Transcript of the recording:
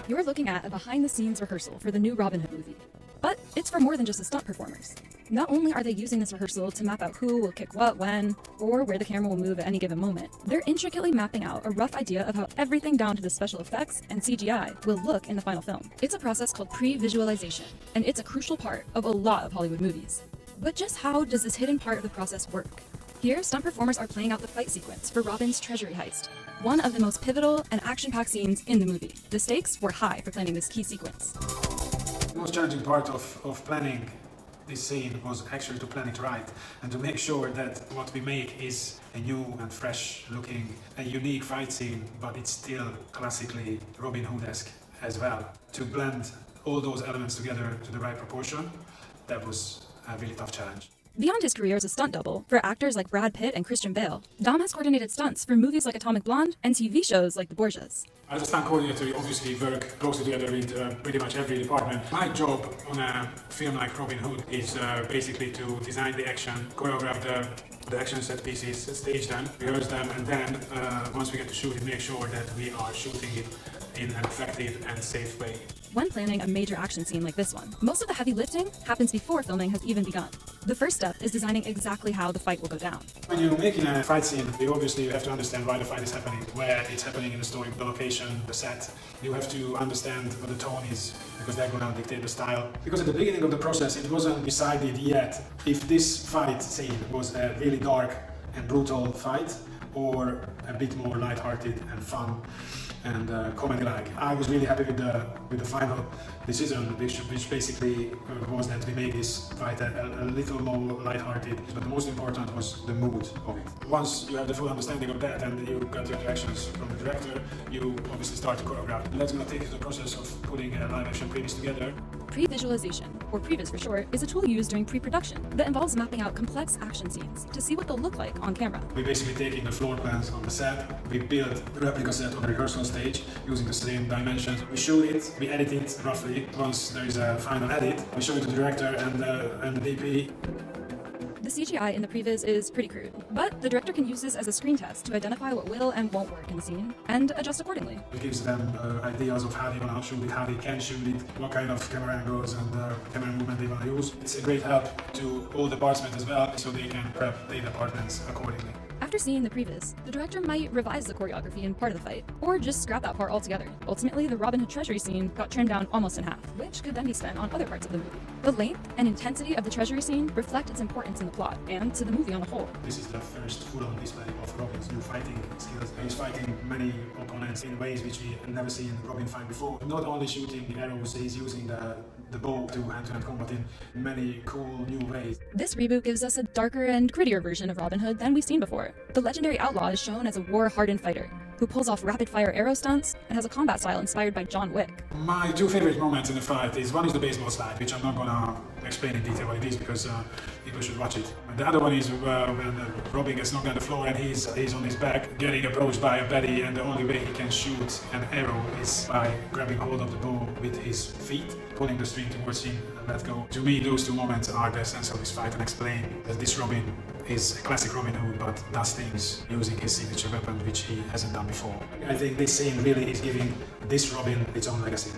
You're looking at a behind-the-scenes rehearsal for the new Robin Hood movie. But it's for more than just the stunt performers. Not only are they using this rehearsal to map out who will kick what when, or where the camera will move at any given moment, they're intricately mapping out a rough idea of how everything down to the special effects and CGI will look in the final film. It's a process called pre-visualization, and it's a crucial part of a lot of Hollywood movies. But just how does this hidden part of the process work? Here, stunt performers are playing out the fight sequence for Robin's treasury heist, one of the most pivotal and action-packed scenes in the movie. The stakes were high for planning this key sequence. The most challenging part of planning this scene was actually to plan it right and to make sure that what we make is a new and fresh looking, a unique fight scene, but it's still classically Robin Hood-esque as well. To blend all those elements together to the right proportion, that was a really tough challenge. Beyond his career as a stunt double for actors like Brad Pitt and Christian Bale, Dom has coordinated stunts for movies like Atomic Blonde and TV shows like The Borgias. As a stunt coordinator, you obviously work closely together with pretty much every department. My job on a film like Robin Hood is basically to design the action, choreograph the action set pieces, stage them, rehearse them, and then once we get to shoot it, make sure that we are shooting it in an effective and safe way. When planning a major action scene like this one, most of the heavy lifting happens before filming has even begun. The first step is designing exactly how the fight will go down. When you're making a fight scene, you obviously have to understand why the fight is happening, where it's happening in the story, the location, the set. You have to understand what the tone is, because they're going to dictate the style. Because at the beginning of the process, it wasn't decided yet if this fight scene was a really dark and brutal fight, or a bit more light-hearted and fun and comedy-like. I was really happy with the final decision, which basically was that we made this fight a little more light-hearted. But the most important was the mood of it. Once you have the full understanding of that and you got your directions from the director, you obviously start to choreograph. And that's going to take you to the process of putting a live-action previs together. Pre-visualization, or previs for short, is a tool used during pre-production that involves mapping out complex action scenes to see what they'll look like on camera. We're basically taking the floor plans on the set, we build a replica set on the rehearsal stage using the same dimensions. We shoot it, we edit it roughly. Once there is a final edit, we show it to the director and the DP. The CGI in the previs is pretty crude, but the director can use this as a screen test to identify what will and won't work in the scene and adjust accordingly. It gives them ideas of how they want to shoot it, how they can shoot it, what kind of camera angles and camera movement they want to use. It's a great help to all departments as well, so they can prep their departments accordingly. After seeing the previs, the director might revise the choreography in part of the fight, or just scrap that part altogether. Ultimately, the Robin Hood treasury scene got trimmed down almost in half, which could then be spent on other parts of the movie. The length and intensity of the treasury scene reflect its importance in the plot, and to the movie on the whole. This is the first full-on display of Robin's new fighting skills. He's fighting many opponents in ways which we have never seen Robin fight before. Not only shooting arrows, he's using the bow to hand-to-hand combat in many cool new ways. This reboot gives us a darker and grittier version of Robin Hood than we've seen before. The legendary outlaw is shown as a war-hardened fighter who pulls off rapid-fire arrow stunts and has a combat style inspired by John Wick. My two favorite moments in the fight is, one is the baseball slide, which I'm not going to explain in detail what it is because people should watch it. And the other one is when Robin gets knocked on the floor and he's on his back, getting approached by a baddie, and the only way he can shoot an arrow is by grabbing hold of the bow with his feet, pulling the string towards him and let go. To me, those two moments are the essence of this fight and explain that this Robin is a classic Robin Hood, but does things using his signature weapon, which he hasn't done before. I think this scene really is giving this Robin its own legacy.